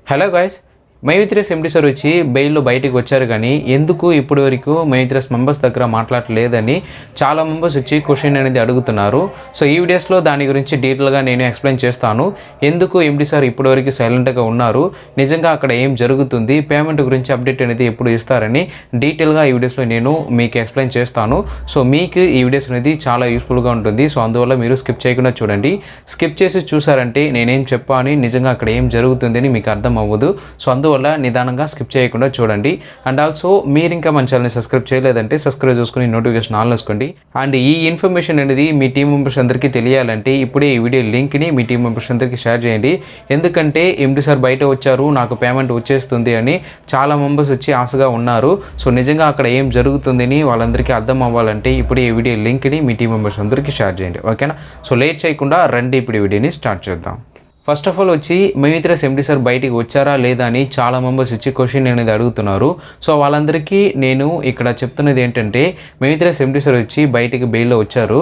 Hello guys, Maitri's MD sir వచ్చి బెయిల్లో బయటికి వచ్చారు. కానీ ఎందుకు ఇప్పటి వరకు మైత్రేస్ మెంబర్స్ దగ్గర మాట్లాడలేదని చాలా మెంబర్స్ వచ్చి క్వశ్చన్ అనేది అడుగుతున్నారు. సో ఈ వీడియోస్లో దాని గురించి డీటెయిల్గా నేను ఎక్స్ప్లెయిన్ చేస్తాను. ఎందుకు ఎండి సార్ ఇప్పటివరకు సైలెంట్గా ఉన్నారు, నిజంగా అక్కడ ఏం జరుగుతుంది, పేమెంట్ గురించి అప్డేట్ అనేది ఎప్పుడు ఇస్తారని డీటెయిల్గా ఈ వీడియోస్లో నేను మీకు ఎక్స్ప్లెయిన్ చేస్తాను. సో మీకు ఈ వీడియోస్ అనేది చాలా యూస్ఫుల్గా ఉంటుంది. సో అందువల్ల మీరు స్కిప్ చేయకుండా చూడండి. స్కిప్ చేసి చూసారంటే నేనేం చెప్పాను, నిజంగా అక్కడ ఏం జరుగుతుందని మీకు అర్థం అవ్వదు. సో అందువల్ల నిదానంగా స్కిప్ చేయకుండా చూడండి. అండ్ ఆల్సో మీరు ఇంకా మన ఛానల్ని సబ్స్క్రైబ్ చేయలేదంటే సబ్స్క్రైబ్ చేసుకుని నోటిఫికేషన్ ఆన్ చేసుకోండి. అండ్ ఈ ఇన్ఫర్మేషన్ అనేది మీ టీం మెంబర్స్ అందరికీ తెలియాలంటే ఇప్పుడే ఈ వీడియో లింక్ని మీ టీం మెంబర్స్ అందరికీ షేర్ చేయండి. ఎందుకంటే ఎండి సార్ బయట వచ్చారు, నాకు పేమెంట్ వచ్చేస్తుంది అని చాలా మెంబర్స్ వచ్చి ఆశగా ఉన్నారు. సో నిజంగా అక్కడ ఏం జరుగుతుందని వాళ్ళందరికీ అర్థం అవ్వాలంటే ఇప్పుడే ఈ వీడియో లింక్ని మీ టీం మెంబర్స్ అందరికీ షేర్ చేయండి. ఓకేనా? సో లేట్ చేయకుండా రండి ఇప్పుడు ఈ వీడియోని స్టార్ట్ చేద్దాం. ఫస్ట్ ఆఫ్ ఆల్ వచ్చి మైత్రేస్ ఎండి సార్ బయటికి వచ్చారా లేదా అని చాలా మెంబర్స్ వచ్చి క్వశ్చన్ అనేది అడుగుతున్నారు. సో వాళ్ళందరికీ నేను ఇక్కడ చెప్తున్నది ఏంటంటే, మైత్రేస్ ఎండి సార్ వచ్చి బయటికి బెయిల్లో వచ్చారు.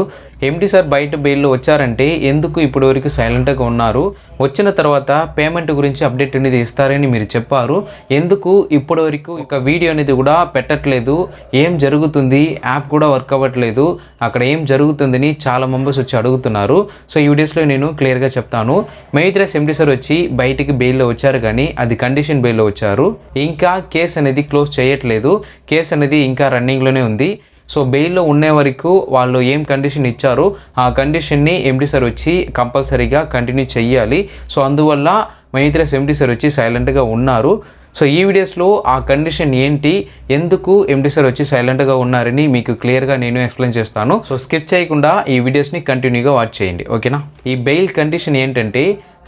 ఎండి సార్ బయట బెయిల్లో వచ్చారంటే ఎందుకు ఇప్పటివరకు సైలెంట్గా ఉన్నారు, వచ్చిన తర్వాత పేమెంట్ గురించి అప్డేట్ అనేది ఇస్తారని మీరు చెప్పారు, ఎందుకు ఇప్పటివరకు ఒక వీడియో అనేది కూడా పెట్టట్లేదు, ఏం జరుగుతుంది, యాప్ కూడా వర్క్ అవ్వట్లేదు, అక్కడ ఏం జరుగుతుందని చాలా మెంబర్స్ వచ్చి అడుగుతున్నారు. సో ఈ వీడియోస్లో నేను క్లియర్గా చెప్తాను. మైత్రేస్ ఎండి సార్ వచ్చి బయటికి బెయిల్లో వచ్చారు, కానీ అది కండిషన్ బెయిల్లో వచ్చారు. ఇంకా కేసు అనేది క్లోజ్ చేయట్లేదు, కేసు అనేది ఇంకా రన్నింగ్లోనే ఉంది. సో బెయిల్లో ఉండే వరకు వాళ్ళు ఏం కండిషన్ ఇచ్చారో ఆ కండిషన్ని ఎండి సార్ వచ్చి కంపల్సరీగా కంటిన్యూ చెయ్యాలి. సో అందువల్ల మైత్రేస్ ఎండి సార్ వచ్చి సైలెంట్గా ఉన్నారు. సో ఈ వీడియోస్లో ఆ కండిషన్ ఏంటి, ఎందుకు ఎండి సార్ వచ్చి సైలెంట్గా ఉన్నారని మీకు క్లియర్గా నేను ఎక్స్ప్లెయిన్ చేస్తాను. సో స్కిప్ చేయకుండా ఈ వీడియోస్ని కంటిన్యూగా వాచ్ చేయండి. ఓకేనా? ఈ బెయిల్ కండిషన్ ఏంటంటే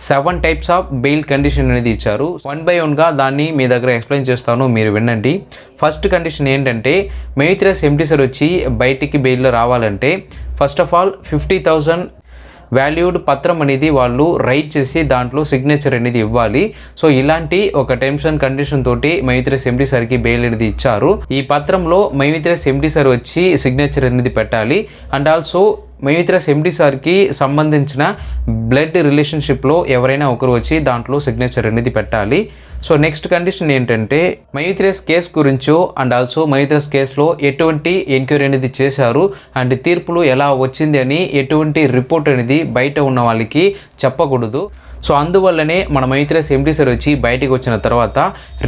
7 టైప్స్ ఆఫ్ బెయిల్ కండిషన్ అనేది ఇచ్చారు. 1 by 1గా దాన్ని మీ దగ్గర ఎక్స్ప్లెయిన్ చేస్తాను, మీరు వినండి. ఫస్ట్ కండిషన్ ఏంటంటే, మైత్రేస్ ఎండి సార్ వచ్చి బయటికి బెయిల్లో రావాలంటే ఫస్ట్ ఆఫ్ ఆల్ 50,000 వాల్యూడ్ పత్రం అనేది వాళ్ళు రైట్ చేసి దాంట్లో సిగ్నేచర్ అనేది ఇవ్వాలి. సో ఇలాంటి ఒక టర్మ్స్ అండ్ కండిషన్ తోటి మైత్రేస్ ఎండి సార్కి బెయిల్ అనేది ఇచ్చారు. ఈ పత్రంలో మైత్రేస్ ఎండి సార్ వచ్చి సిగ్నేచర్ అనేది పెట్టాలి. అండ్ ఆల్సో మైత్రేస్ ఎండి సార్కి సంబంధించిన బ్లడ్ రిలేషన్షిప్లో ఎవరైనా ఒకరు వచ్చి దాంట్లో సిగ్నేచర్ అనేది పెట్టాలి. సో నెక్స్ట్ కండిషన్ ఏంటంటే, మైత్రేస్ కేసు గురించో అండ్ ఆల్సో మైత్రేస్ కేసులో ఎటువంటి ఎంక్వైరీ అనేది చేశారు అండ్ తీర్పులు ఎలా వచ్చింది అని ఎటువంటి రిపోర్ట్ అనేది బయట ఉన్న వాళ్ళకి చెప్పకూడదు. సో అందువల్లనే మన మైత్రేస్ ఎండి సార్ వచ్చి బయటికి వచ్చిన తర్వాత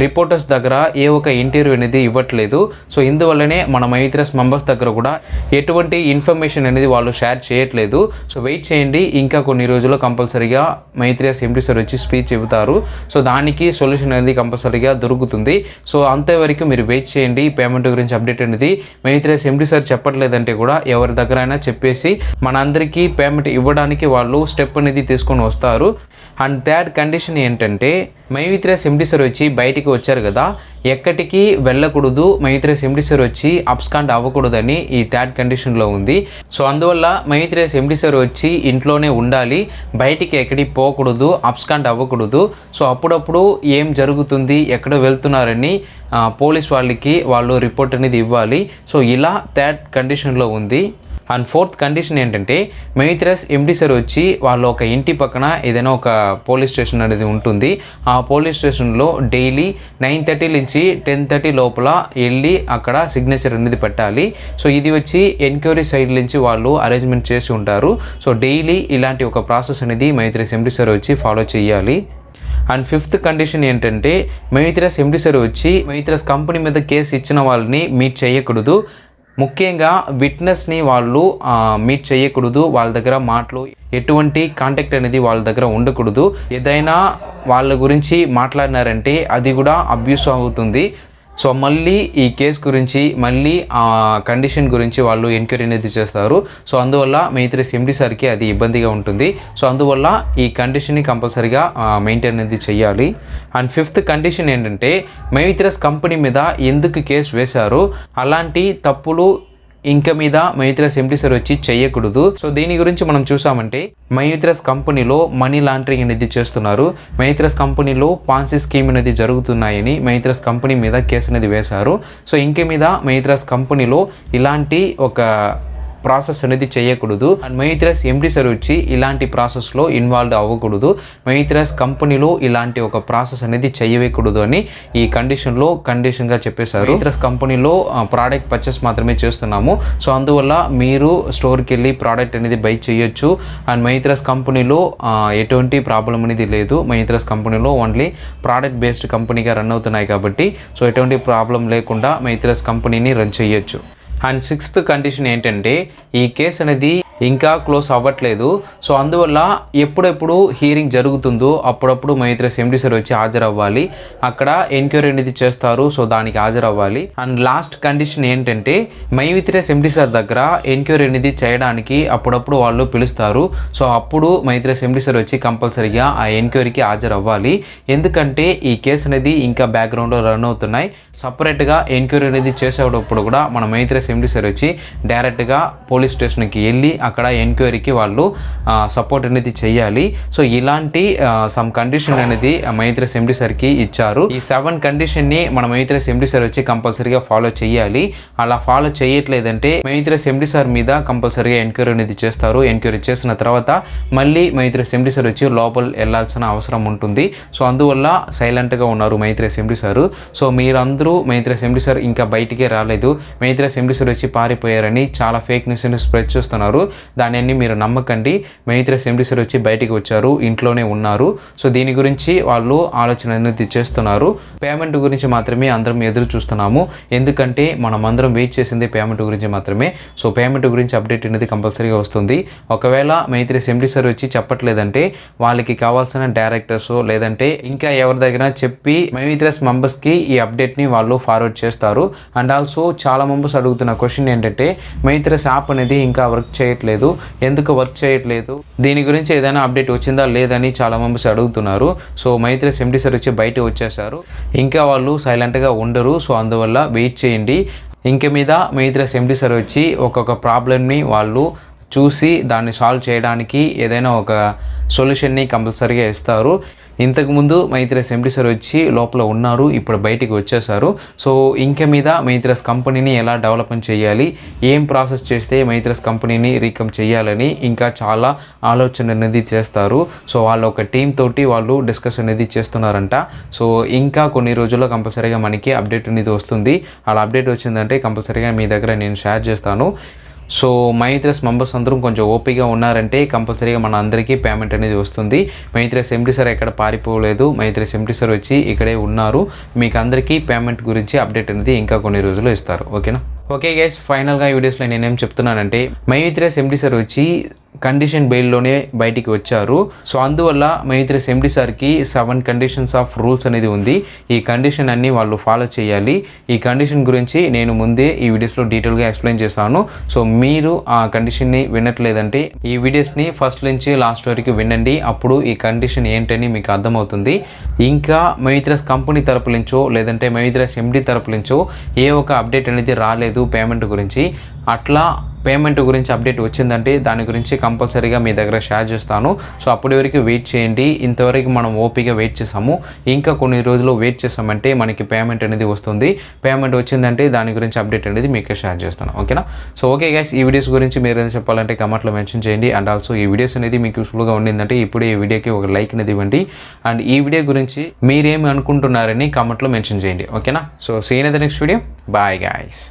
రిపోర్టర్స్ దగ్గర ఏ ఒక ఇంటర్వ్యూ అనేది ఇవ్వట్లేదు. సో ఇందువల్లనే మన మైత్రేస్ మెంబర్స్ దగ్గర కూడా ఎటువంటి ఇన్ఫర్మేషన్ అనేది వాళ్ళు షేర్ చేయట్లేదు. సో వెయిట్ చేయండి, ఇంకా కొన్ని రోజుల్లో కంపల్సరీగా మైత్రేస్ ఎండి సార్ వచ్చి స్పీచ్ ఇవ్వుతారు. సో దానికి సొల్యూషన్ అనేది కంపల్సరీగా దొరుకుతుంది. సో అంతవరకు మీరు వెయిట్ చేయండి. పేమెంట్ గురించి అప్డేట్ అనేది మైత్రేస్ ఎండి సార్ చెప్పట్లేదంటే కూడా ఎవరి దగ్గర అయినా చెప్పేసి మనందరికీ పేమెంట్ ఇవ్వడానికి వాళ్ళు స్టెప్ అనేది తీసుకొని వస్తారు. అండ్ థర్డ్ కండిషన్ ఏంటంటే, మైత్రేస్ ఎండి సార్ వచ్చి బయటికి వచ్చారు కదా, ఎక్కడికి వెళ్ళకూడదు, మైత్రేస్ ఎండి సార్ వచ్చి అబ్స్కాండ్ అవ్వకూడదని ఈ థర్డ్ కండిషన్లో ఉంది. సో అందువల్ల మైత్రేస్ ఎండి సార్ వచ్చి ఇంట్లోనే ఉండాలి, బయటికి ఎక్కడికి పోకూడదు, అబ్స్కాండ్ అవ్వకూడదు. సో అప్పుడప్పుడు ఏం జరుగుతుంది, ఎక్కడ వెళ్తున్నారని పోలీస్ వాళ్ళకి వాళ్ళు రిపోర్ట్ అనేది ఇవ్వాలి. సో ఇలా థర్డ్ కండిషన్లో ఉంది. అండ్ ఫోర్త్ కండిషన్ ఏంటంటే, మైత్రేస్ ఎండి సార్ వచ్చి వాళ్ళు ఒక ఇంటి పక్కన ఏదైనా ఒక పోలీస్ స్టేషన్ అనేది ఉంటుంది. ఆ పోలీస్ స్టేషన్లో డైలీ 9:30 నుంచి 10:30 లోపల వెళ్ళి అక్కడ సిగ్నేచర్ అనేది పెట్టాలి. సో ఇది వచ్చి ఎంక్వైరీ సైడ్ నుంచి వాళ్ళు అరేంజ్మెంట్ చేసి ఉంటారు. సో డైలీ ఇలాంటి ఒక ప్రాసెస్ అనేది మైత్రేస్ ఎండి సార్ వచ్చి ఫాలో చేయాలి. అండ్ ఫిఫ్త్ కండిషన్ ఏంటంటే, మైత్రేస్ ఎండి సార్ వచ్చి మైత్రేస్ కంపెనీ మీద కేసు ఇచ్చిన వాళ్ళని మీట్ చేయకూడదు. ముఖ్యంగా విట్నెస్ని వాళ్ళు మీట్ చేయకూడదు, వాళ్ళ దగ్గర మాటలు ఎటువంటి కాంటాక్ట్ అనేది వాళ్ళ దగ్గర ఉండకూడదు. ఏదైనా వాళ్ళ గురించి మాట్లాడినారంటే అది కూడా అబ్యూస్ అవుతుంది. సో మళ్ళీ ఈ కేసు గురించి మళ్ళీ ఆ కండిషన్ గురించి వాళ్ళు ఎంక్వైరీ అనేది చేస్తారు. సో అందువల్ల మైత్రేస్ ఎండి సార్కి అది ఇబ్బందిగా ఉంటుంది. సో అందువల్ల ఈ కండిషన్ని కంపల్సరీగా మెయింటైన్ అనేది చేయాలి. అండ్ ఫిఫ్త్ కండిషన్ ఏంటంటే, మైత్రేస్ కంపెనీ మీద ఎందుకు కేసు వేశారు, అలాంటి తప్పులు ఇంక మీద మైత్రేస్ ఎండి సార్ వచ్చి చేయకూడదు. సో దీని గురించి మనం చూసామంటే, మైత్రేస్ కంపెనీలో మనీ లాండరింగ్ అనేది చేస్తున్నారు, మైత్రేస్ కంపెనీలో పాన్సీ స్కీమ్ అనేది జరుగుతున్నాయని మైత్రేస్ కంపెనీ మీద కేసు అనేది వేశారు. సో ఇంక మీద మైత్రేస్ కంపెనీలో ఇలాంటి ఒక ప్రాసెస్ అనేది చేయకూడదు. అండ్ మైత్రస్ ఎండి సార్ వచ్చి ఇలాంటి ప్రాసెస్లో ఇన్వాల్వ్ అవ్వకూడదు, మైత్రస్ కంపెనీలో ఇలాంటి ఒక ప్రాసెస్ అనేది చేయకూడదు అని ఈ కండిషన్గా చెప్పేశారు. మైత్రస్ కంపెనీలో ప్రోడక్ట్ పర్చేస్ మాత్రమే చేస్తున్నాము, సో అందువల్ల మీరు స్టోర్కి వెళ్ళి ప్రోడక్ట్ అనేది బై చేయొచ్చు. అండ్ మైత్రస్ కంపెనీలో ఎటువంటి ప్రాబ్లం అనేది లేదు. మైత్రస్ కంపెనీలో ఓన్లీ ప్రోడక్ట్ బేస్డ్ కంపెనీగా రన్ అవుతున్నాయి కాబట్టి సో ఎటువంటి ప్రాబ్లం లేకుండా మైత్రస్ కంపెనీని రన్ చేయొచ్చు. అండ్ 6th కండిషన్ ఏంటంటే ఈ కేసు అనేది ఇంకా క్లోజ్ అవ్వట్లేదు, సో అందువల్ల ఎప్పుడెప్పుడు హియరింగ్ జరుగుతుందో అప్పుడప్పుడు మైత్రస్ ఎండి సార్ వచ్చి హాజరవ్వాలి, అక్కడ ఎంక్వైరీ అనేది చేస్తారు, సో దానికి హాజరవ్వాలి. అండ్ లాస్ట్ కండిషన్ ఏంటంటే మైత్రస్ ఎండి సార్ దగ్గర ఎంక్వైరీ అనేది చేయడానికి అప్పుడప్పుడు వాళ్ళు పిలుస్తారు, సో అప్పుడు మైత్రస్ ఎండి సార్ వచ్చి కంపల్సరీగా ఆ ఎంక్వైరీకి హాజరవ్వాలి. ఎందుకంటే ఈ కేసు అనేది ఇంకా బ్యాక్గ్రౌండ్లో రన్ అవుతున్నాయి. సపరేట్గా ఎంక్వైరీ అనేది చేసేటప్పుడు కూడా మన మైత్రస్ ఎండి సార్ వచ్చి డైరెక్ట్గా పోలీస్ స్టేషన్కి వెళ్ళి అక్కడ ఎంక్వైరీకి వాళ్ళు సపోర్ట్ అనేది చేయాలి. సో ఇలాంటి సమ్ కండిషన్ అనేది మైత్రస్ ఎండి సార్కి ఇచ్చారు. ఈ 7 కండిషన్ని మన మైత్రస్ ఎండి సార్ వచ్చి కంపల్సరీగా ఫాలో చేయాలి. అలా ఫాలో చేయట్లేదంటే మైత్రస్ ఎండి సార్ మీద కంపల్సరీగా ఎంక్వైరీ అనేది చేస్తారు. ఎంక్వైరీ చేసిన తర్వాత మళ్ళీ మైత్రస్ ఎండి సార్ వచ్చి లోపల వెళ్ళాల్సిన అవసరం ఉంటుంది. సో అందువల్ల సైలెంట్గా ఉన్నారు మైత్రస్ ఎండి సార్. సో మీరందరూ మైత్రస్ ఎండి సార్ ఇంకా బయటికే రాలేదు, మైత్రస్ ఎండి సార్ వచ్చి పారిపోయారని చాలా ఫేక్ న్యూస్ని స్ప్రెడ్ చేస్తున్నారు. దానిని మీరు నమ్మకండి. మైత్రస్ ఎండి సార్ వచ్చి బయటికి వచ్చారు, ఇంట్లోనే ఉన్నారు. సో దీని గురించి వాళ్ళు ఆలోచన అనేది చేస్తున్నారు. పేమెంట్ గురించి మాత్రమే అందరం ఎదురు చూస్తున్నాము, ఎందుకంటే మనం అందరం వెయిట్ చేసింది పేమెంట్ గురించి మాత్రమే. సో పేమెంట్ గురించి అప్డేట్ అనేది కంపల్సరీగా వస్తుంది. ఒకవేళ మైత్రస్ ఎండి సార్ వచ్చి చెప్పట్లేదంటే వాళ్ళకి కావాల్సిన డైరెక్టర్స్ లేదంటే ఇంకా ఎవరి దగ్గర చెప్పి మైత్రస్ మెంబర్స్కి ఈ అప్డేట్ని వాళ్ళు ఫార్వర్డ్ చేస్తారు. అండ్ ఆల్సో చాలా మెంబర్స్ అడుగుతున్న క్వశ్చన్ ఏంటంటే మైత్రస్ యాప్ అనేది ఇంకా వర్క్ చేయట్లేదు, ఎందుకు వర్క్ చేయట్లేదు, దీని గురించి ఏదైనా అప్డేట్ వచ్చిందా లేదని చాలా మెంబర్స్ అడుగుతున్నారు. సో మైత్రస్ ఎండి సార్ వచ్చి బయట వచ్చేసారు, ఇంకా వాళ్ళు సైలెంట్గా ఉండరు. సో అందువల్ల వెయిట్ చేయండి. ఇంక మీద మైత్రస్ ఎండి సార్ వచ్చి ఒక్కొక్క ప్రాబ్లమ్ని వాళ్ళు చూసి దాన్ని సాల్వ్ చేయడానికి ఏదైనా ఒక సొల్యూషన్ని కంపల్సరీగా ఇస్తారు. ఇంతకుముందు మైత్రస్ ఎండి సార్ వచ్చి లోపల ఉన్నారు, ఇప్పుడు బయటికి వచ్చేసారు. సో ఇంక మీద మైత్రస్ కంపెనీని ఎలా డెవలప్మెంట్ చేయాలి, ఏం ప్రాసెస్ చేస్తే మైత్రస్ కంపెనీని రీకమ్ చేయాలని ఇంకా చాలా ఆలోచన అనేది చేస్తారు. సో వాళ్ళు ఒక టీం తోటి వాళ్ళు డిస్కస్ అనేది చేస్తున్నారంట. సో ఇంకా కొన్ని రోజుల్లో కంపల్సరీగా మనకి అప్డేట్ అనేది వస్తుంది. అలా అప్డేట్ వచ్చిందంటే కంపల్సరీగా మీ దగ్గర నేను షేర్ చేస్తాను. సో మైత్రస్ మెంబర్స్ అందరూ కొంచెం ఓపికగా ఉన్నారంటే కంపల్సరీగా మన అందరికీ పేమెంట్ అనేది వస్తుంది. మైత్రస్ ఎండి సార్ ఎక్కడ పారిపోలేదు, మైత్రస్ ఎండి సార్ వచ్చి ఇక్కడే ఉన్నారు. మీకు అందరికీ పేమెంట్ గురించి అప్డేట్ అనేది ఇంకా కొన్ని రోజుల్లో ఇస్తారు. ఓకేనా? ఓకే గైస్, ఫైనల్గా ఈ వీడియోస్లో నేనేం చెప్తున్నానంటే మైత్రస్ ఎండి సార్ వచ్చి కండిషన్ బెయిల్లోనే బయటికి వచ్చారు. సో అందువల్ల మైత్రస్ ఎండి సార్కి 7 కండిషన్స్ ఆఫ్ రూల్స్ అనేది ఉంది. ఈ కండిషన్ అన్నీ వాళ్ళు ఫాలో చేయాలి. ఈ కండిషన్ గురించి నేను ముందే ఈ వీడియోస్లో డీటెయిల్గా ఎక్స్ప్లెయిన్ చేస్తాను. సో మీరు ఆ కండిషన్ని వినట్లేదంటే ఈ వీడియోస్ని ఫస్ట్ నుంచి లాస్ట్ వరకు వినండి, అప్పుడు ఈ కండిషన్ ఏంటని మీకు అర్థమవుతుంది. ఇంకా మైత్రస్ కంపెనీ తరపు నుంచో లేదంటే మైత్రస్ ఎండి తరపు నుంచో ఏ ఒక అప్డేట్ అనేది రాలేదు పేమెంట్ గురించి. అట్లా పేమెంట్ గురించి అప్డేట్ వచ్చిందంటే దాని గురించి కంపల్సరీగా మీ దగ్గర షేర్ చేస్తాను. సో అప్పటి వరకు వెయిట్ చేయండి. ఇంతవరకు మనం ఓపీగా వెయిట్ చేసాము, ఇంకా కొన్ని రోజులు వెయిట్ చేసామంటే మనకి పేమెంట్ అనేది వస్తుంది. పేమెంట్ వచ్చిందంటే దాని గురించి అప్డేట్ అనేది మీకు షేర్ చేస్తాను. ఓకేనా? సో ఓకే గైస్, ఈ వీడియోస్ గురించి మీరు ఏదైనా చెప్పాలంటే కమెంట్లో మెన్షన్ చేయండి. అండ్ ఆల్సో ఈ వీడియోస్ అనేది మీకు యూస్ఫుల్గా ఉండిందంటే ఇప్పుడే ఈ వీడియోకి ఒక లైక్ అనేది ఇవ్వండి. అండ్ ఈ వీడియో గురించి మీరేమి అనుకుంటున్నారని కమెంట్లో మెన్షన్ చేయండి. ఓకేనా? So see you in the next video. Bye guys.